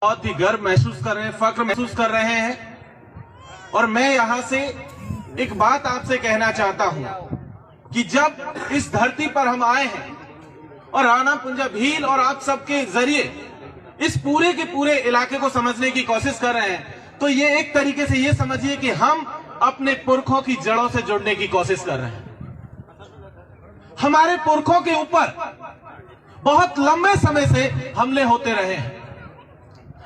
बहुत ही गर्व महसूस कर रहे हैं, फख्र महसूस कर रहे हैं। और मैं यहां से एक बात आपसे कहना चाहता हूं कि जब इस धरती पर हम आए हैं और राणा पुंजा भील और आप सबके जरिए इस पूरे के पूरे इलाके को समझने की कोशिश कर रहे हैं, तो ये एक तरीके से ये समझिए कि हम अपने पुरखों की जड़ों से जुड़ने की कोशिश कर रहे हैं। हमारे पुरखों के ऊपर बहुत लंबे समय से हमले होते रहे हैं।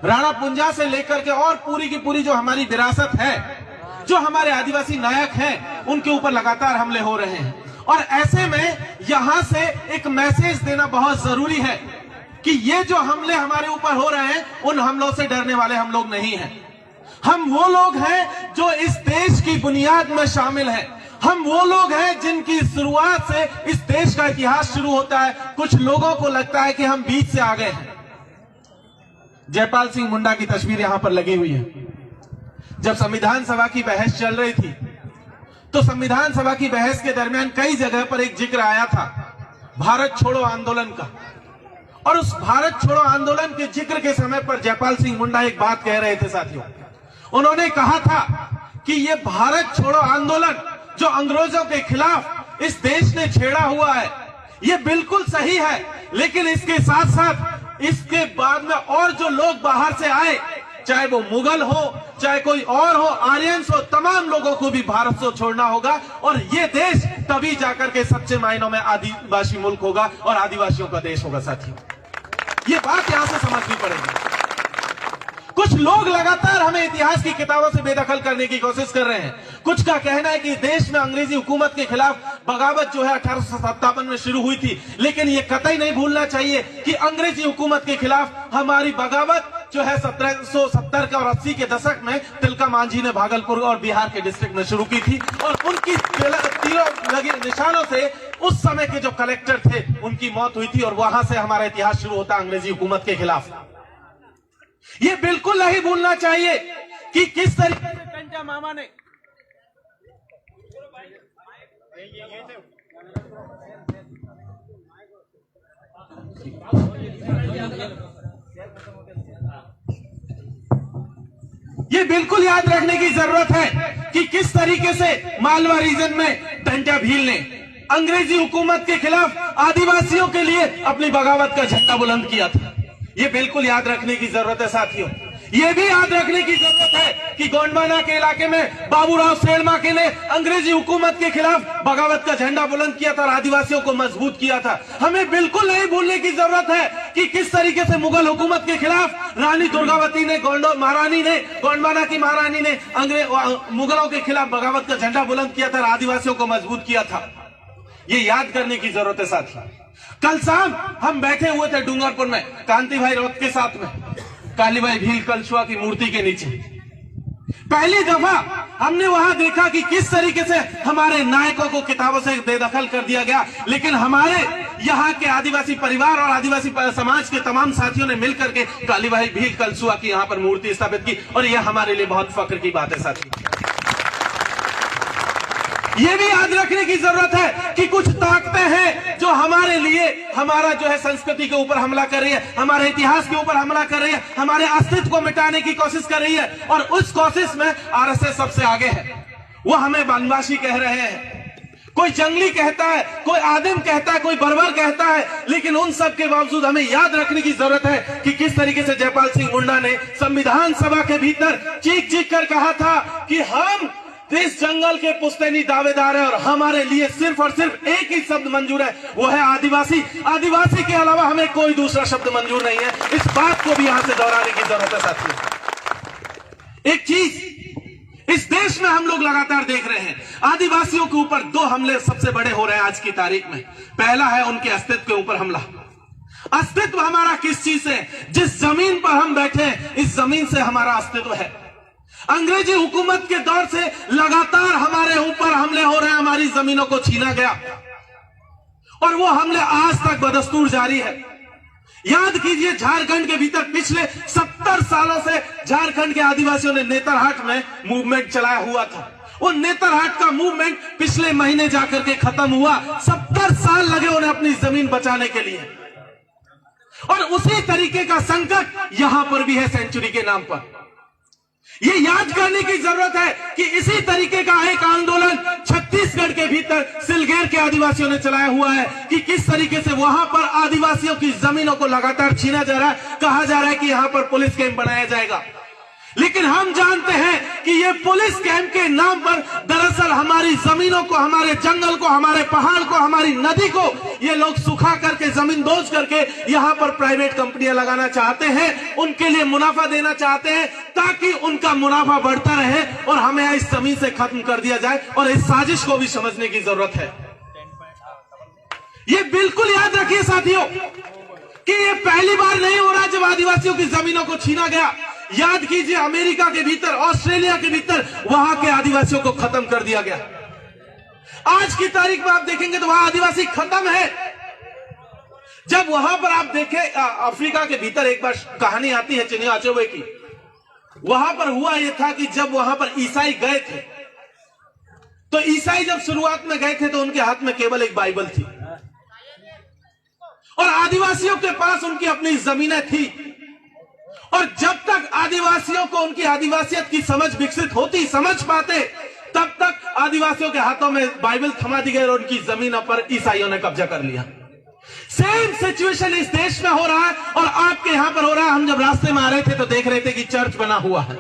राणा पुंजा से लेकर के और पूरी की पूरी जो हमारी विरासत है, जो हमारे आदिवासी नायक हैं, उनके ऊपर लगातार हमले हो रहे हैं। और ऐसे में यहां से एक मैसेज देना बहुत जरूरी है कि ये जो हमले हमारे ऊपर हो रहे हैं, उन हमलों से डरने वाले हम लोग नहीं हैं। हम वो लोग हैं जो इस देश की बुनियाद में शामिल हैं। हम वो लोग हैं जिनकी शुरुआत से इस देश का इतिहास शुरू होता है। कुछ लोगों को लगता है कि हम बीच से आ गए हैं। जयपाल सिंह मुंडा की तस्वीर यहां पर लगी हुई है। जब संविधान सभा की बहस चल रही थी, तो संविधान सभा की बहस के दरमियान कई जगह पर एक जिक्र आया था भारत छोड़ो आंदोलन का। और उस भारत छोड़ो आंदोलन के जिक्र के समय पर जयपाल सिंह मुंडा एक बात कह रहे थे साथियों। उन्होंने कहा था कि ये भारत छोड़ो आंदोलन जो अंग्रेजों के खिलाफ इस देश ने छेड़ा हुआ है, ये बिल्कुल सही है, लेकिन इसके साथ साथ इसके बाद में और जो लोग बाहर से आए, चाहे वो मुगल हो, चाहे कोई और हो, आर्यंस हो, तमाम लोगों को भी भारत से छोड़ना होगा। और ये देश तभी जाकर के सच्चे मायनों में आदिवासी मुल्क होगा और आदिवासियों का देश होगा। साथियों, ये बात यहां से समझनी पड़ेगी। कुछ लोग लगातार हमें इतिहास की किताबों से बेदखल करने की कोशिश कर रहे हैं। कुछ का कहना है कि देश में अंग्रेजी हुकूमत के खिलाफ बगावत जो है 1857 में शुरू हुई थी, लेकिन ये कतई नहीं भूलना चाहिए कि अंग्रेजी हुकूमत के खिलाफ हमारी बगावत जो है 1770 के और 80 के दशक में तिलका मांझी ने भागलपुर और बिहार के डिस्ट्रिक्ट में शुरू की थी। और उनकी तीरों लगे निशानों से उस समय के जो कलेक्टर थे, उनकी मौत हुई थी। और वहां से हमारा इतिहास शुरू होता अंग्रेजी हुकूमत के खिलाफ। ये बिल्कुल नहीं भूलना चाहिए कि किस तरीके से टंटा मामा ने ये बिल्कुल याद रखने की जरूरत है कि किस तरीके से मालवा रीजन में टंटा भील ने अंग्रेजी हुकूमत के खिलाफ आदिवासियों के लिए अपनी बगावत का झंडा बुलंद किया था। ये बिल्कुल याद रखने की जरूरत है साथियों। ये भी याद रखने की जरूरत है कि गोंडवाना के इलाके में बाबूराव सेठमाके ने अंग्रेजी हुकूमत के खिलाफ बगावत का झंडा बुलंद किया था और आदिवासियों को मजबूत किया था। हमें बिल्कुल नहीं भूलने की जरूरत है कि किस तरीके से मुगल हुकूमत के खिलाफ रानी दुर्गावती ने, गोंडवाना की महारानी ने मुगलों के खिलाफ बगावत का झंडा बुलंद किया था और आदिवासियों को मजबूत किया था। ये याद करने की जरूरत है साथियों। कल शाम हम बैठे हुए थे डूंगरपुर में कांति भाई राउत के साथ में, कालीबाई भील कलशुआ की मूर्ति के नीचे। पहली दफा हमने वहां देखा कि किस तरीके से हमारे नायकों को किताबों से बेदखल कर दिया गया, लेकिन हमारे यहाँ के आदिवासी परिवार और आदिवासी समाज के तमाम साथियों ने मिलकर के कालीबाई भील कलशुआ की यहाँ पर मूर्ति स्थापित की। और यह हमारे लिए बहुत फख्र की बात है साथियों। ये भी याद रखने की जरूरत है कि कुछ ताकतें हैं जो हमारे लिए, हमारा जो है संस्कृति के ऊपर हमला कर रही है, हमारे इतिहास के ऊपर हमला कर रही है, हमारे अस्तित्व को मिटाने की कोशिश कर रही है। और उस कोशिश में आरएसएस सबसे आगे है। वो हमें वनवासी कह रहे हैं, कोई जंगली कहता है, कोई आदिम कहता है, कोई बर्बर कहता है, लेकिन उन सब के बावजूद हमें याद रखने की जरूरत है कि किस तरीके से जयपाल सिंह मुंडा ने संविधान सभा के भीतर चीख चीख कर कहा था कि हम इस जंगल के पुश्तैनी दावेदार है और हमारे लिए सिर्फ और सिर्फ एक ही शब्द मंजूर है, वो है आदिवासी। आदिवासी के अलावा हमें कोई दूसरा शब्द मंजूर नहीं है। इस बात को भी यहां से दोहराने की जरूरत है साथियों। एक चीज इस देश में हम लोग लगातार देख रहे हैं, आदिवासियों के ऊपर दो हमले सबसे बड़े हो रहे हैं आज की तारीख में। पहला है उनके अस्तित्व के ऊपर हमला। अस्तित्व हमारा किस चीज से? जिस जमीन पर हम बैठे हैं, इस जमीन से हमारा अस्तित्व है। अंग्रेजी हुकूमत के दौर से लगातार हमारे ऊपर हमले हो रहे हैं, हमारी जमीनों को छीना गया और वो हमले आज तक बदस्तूर जारी है। याद कीजिए, झारखंड के भीतर पिछले 70 सालों से झारखंड के आदिवासियों ने नेतरहाट में मूवमेंट चलाया हुआ था। वो नेतरहाट का मूवमेंट पिछले महीने जाकर के खत्म हुआ। 70 साल लगे उन्हें अपनी जमीन बचाने के लिए। और उसी तरीके का संकट यहां पर भी है सेंचुरी के नाम पर। ये याद करने की जरूरत है कि इसी तरीके का एक आंदोलन छत्तीसगढ़ के भीतर सिलगेर के आदिवासियों ने चलाया हुआ है कि किस तरीके से वहां पर आदिवासियों की जमीनों को लगातार छीना जा रहा है। कहा जा रहा है कि यहां पर पुलिस कैंप बनाया जाएगा, लेकिन हम जानते हैं कि ये पुलिस कैंप के नाम पर दरअसल हमारी जमीनों को, हमारे जंगल को, हमारे पहाड़ को, हमारी नदी को ये लोग सुखा करके, जमीन दोज करके यहां पर प्राइवेट कंपनियां लगाना चाहते हैं, उनके लिए मुनाफा देना चाहते हैं ताकि उनका मुनाफा बढ़ता रहे और हमें इस जमीन से खत्म कर दिया जाए। और इस साजिश को भी समझने की जरूरत है। ये बिल्कुल याद रखिए साथियों कि ये पहली बार नहीं हो रहा जब आदिवासियों की जमीनों को छीना गया। याद कीजिए, अमेरिका के भीतर, ऑस्ट्रेलिया के भीतर वहां के आदिवासियों को खत्म कर दिया गया। आज की तारीख में आप देखेंगे तो वहां आदिवासी खत्म है। जब वहां पर आप देखें, अफ्रीका के भीतर एक बार कहानी आती है चिनिया अचेवे की। वहां पर हुआ यह था कि जब वहां पर ईसाई गए थे, तो ईसाई जब शुरुआत में गए थे तो उनके हाथ में केवल एक बाइबल थी और आदिवासियों के पास उनकी अपनी जमीनें थी। और जब तक आदिवासियों को उनकी आदिवासियत की समझ विकसित होती, समझ पाते, तब तक आदिवासियों के हाथों में बाइबल थमा दी गई और उनकी जमीनों पर ईसाइयों ने कब्जा कर लिया। सेम सिचुएशन इस देश में हो रहा है और आपके यहां पर हो रहा है। हम जब रास्ते में आ रहे थे तो देख रहे थे कि चर्च बना हुआ है।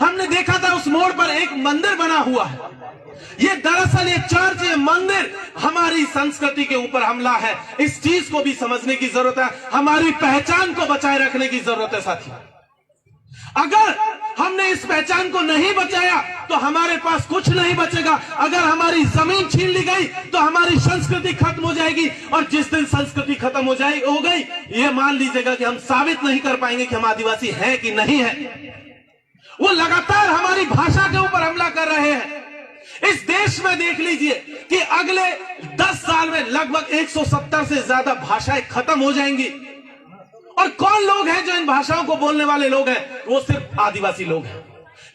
हमने देखा था उस मोड़ पर एक मंदिर बना हुआ है। ये दरअसल ये चर्च, ये मंदिर हमारी संस्कृति के ऊपर हमला है। इस चीज को भी समझने की जरूरत है। हमारी पहचान को बचाए रखने की जरूरत है साथियों। अगर हमने इस पहचान को नहीं बचाया तो हमारे पास कुछ नहीं बचेगा। अगर हमारी जमीन छीन ली गई तो हमारी संस्कृति खत्म हो जाएगी और जिस दिन संस्कृति खत्म हो गई, ये मान लीजिएगा कि हम साबित नहीं कर पाएंगे कि हम आदिवासी हैं कि नहीं है। वो लगातार हमारी भाषा के ऊपर हमला कर रहे हैं। इस देश में देख लीजिए कि अगले 10 साल में लगभग 170 से ज्यादा भाषाएं खत्म हो जाएंगी। और कौन लोग हैं जो इन भाषाओं को बोलने वाले लोग हैं? वो सिर्फ आदिवासी लोग हैं।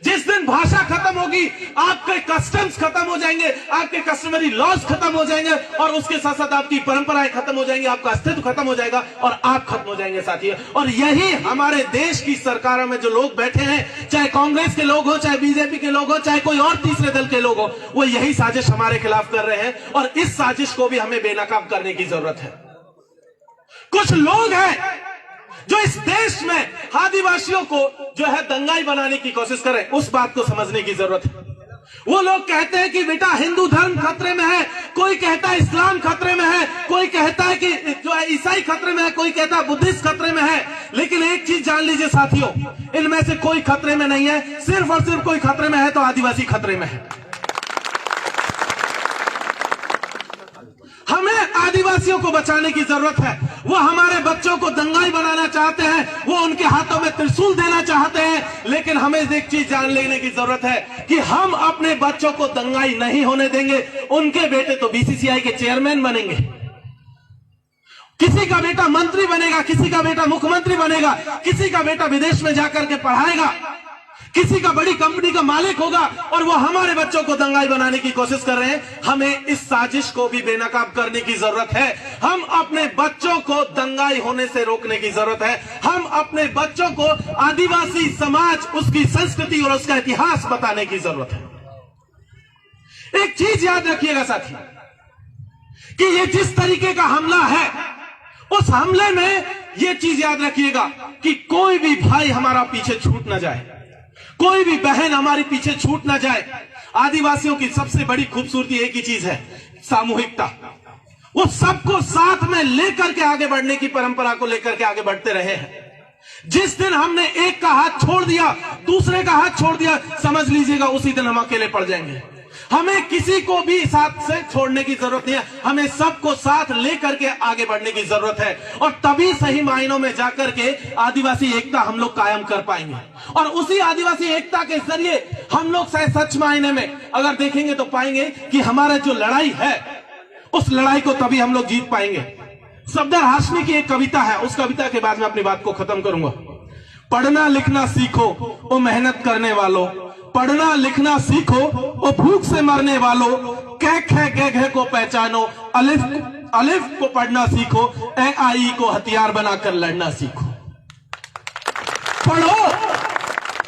जिस दिन भाषा खत्म होगी, आपके कस्टम्स खत्म हो जाएंगे, आपके कस्टमरी लॉज खत्म हो जाएंगे और उसके साथ साथ आपकी परंपराएं खत्म हो जाएंगी, आपका अस्तित्व खत्म हो जाएगा और आप खत्म हो जाएंगे साथियों। और यही हमारे देश की सरकारों में जो लोग बैठे हैं, चाहे कांग्रेस के लोग हो, चाहे बीजेपी के लोग हो, चाहे कोई और तीसरे दल के लोग हो, वो यही साजिश हमारे खिलाफ कर रहे हैं और इस साजिश को भी हमें बेनकाब करने की जरूरत है। कुछ लोग हैं जो इस देश में आदिवासियों को जो है दंगाई बनाने की कोशिश करें, उस बात को समझने की जरूरत है। वो लोग कहते हैं कि बेटा हिंदू धर्म खतरे में है, कोई कहता है इस्लाम खतरे में है, कोई कहता है कि जो है ईसाई खतरे में है, कोई कहता है बुद्धिस्ट खतरे में है। लेकिन एक चीज जान लीजिए साथियों, इनमें से कोई खतरे में नहीं है। सिर्फ और सिर्फ कोई खतरे में है तो आदिवासी खतरे में है। हमें आदिवासियों को बचाने की जरूरत है। वो हमारे बच्चों को दंगाई बनाना चाहते हैं, वो उनके हाथों में त्रिशूल देना चाहते हैं, लेकिन हमें एक चीज जान लेने की जरूरत है कि हम अपने बच्चों को दंगाई नहीं होने देंगे। उनके बेटे तो बीसीसीआई के चेयरमैन बनेंगे, किसी का बेटा मंत्री बनेगा, किसी का बेटा मुख्यमंत्री बनेगा, किसी का बेटा विदेश में जाकर के पढ़ाएगा, किसी का बड़ी कंपनी का मालिक होगा और वो हमारे बच्चों को दंगाई बनाने की कोशिश कर रहे हैं। हमें इस साजिश को भी बेनकाब करने की जरूरत है। हम अपने बच्चों को दंगाई होने से रोकने की जरूरत है। हम अपने बच्चों को आदिवासी समाज, उसकी संस्कृति और उसका इतिहास बताने की जरूरत है। एक चीज याद रखिएगा साथी कि ये जिस तरीके का हमला है, उस हमले में ये चीज याद रखिएगा कि कोई भी भाई हमारा पीछे छूट ना जाए, कोई भी बहन हमारी पीछे छूट ना जाए। आदिवासियों की सबसे बड़ी खूबसूरती एक ही चीज है, सामूहिकता। वो सबको साथ में लेकर के आगे बढ़ने की परंपरा को लेकर के आगे बढ़ते रहे हैं। जिस दिन हमने एक का हाथ छोड़ दिया, दूसरे का हाथ छोड़ दिया, समझ लीजिएगा उसी दिन हम अकेले पड़ जाएंगे। हमें किसी को भी साथ से छोड़ने की जरूरत नहीं है, हमें सबको साथ लेकर के आगे बढ़ने की जरूरत है। और तभी सही मायनों में जाकर के आदिवासी एकता हम लोग कायम कर पाएंगे। और उसी आदिवासी एकता के जरिए हम लोग शायद सच मायने में अगर देखेंगे तो पाएंगे कि हमारा जो लड़ाई है, उस लड़ाई को तभी हम लोग जीत पाएंगे। सफदर हाशमी की एक कविता है, उस कविता के बाद में अपनी बात को खत्म करूंगा। पढ़ना लिखना सीखो ओ मेहनत करने वालों, पढ़ना लिखना सीखो ओ भूख से मरने वालों, कै खे गे घे को पहचानो, अलिफ को पढ़ना सीखो, ए आई को हथियार बनाकर लड़ना सीखो। पढ़ो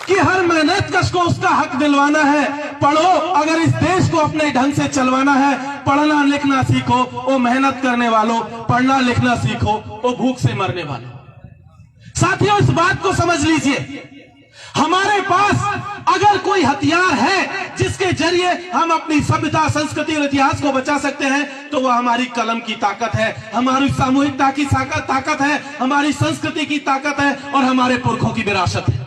कि हर मेहनत कश को उसका हक दिलवाना है। पढ़ो अगर इस देश को अपने ढंग से चलवाना है। पढ़ना लिखना सीखो ओ मेहनत करने वालों, पढ़ना लिखना सीखो ओ भूख से मरने वालों। साथियों, इस बात को समझ लीजिए, हमारे पास अगर कोई हथियार है जिसके जरिए हम अपनी सभ्यता, संस्कृति और इतिहास को बचा सकते हैं, तो वह हमारी कलम की ताकत है, हमारी सामूहिकता की ताकत है, हमारी संस्कृति की ताकत है और हमारे पुरखों की विरासत है।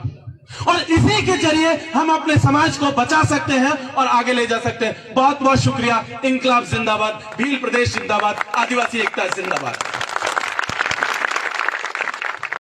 और इसी के जरिए हम अपने समाज को बचा सकते हैं और आगे ले जा सकते हैं। बहुत बहुत शुक्रिया। इंकलाब जिंदाबाद, भील प्रदेश जिंदाबाद, आदिवासी एकता जिंदाबाद।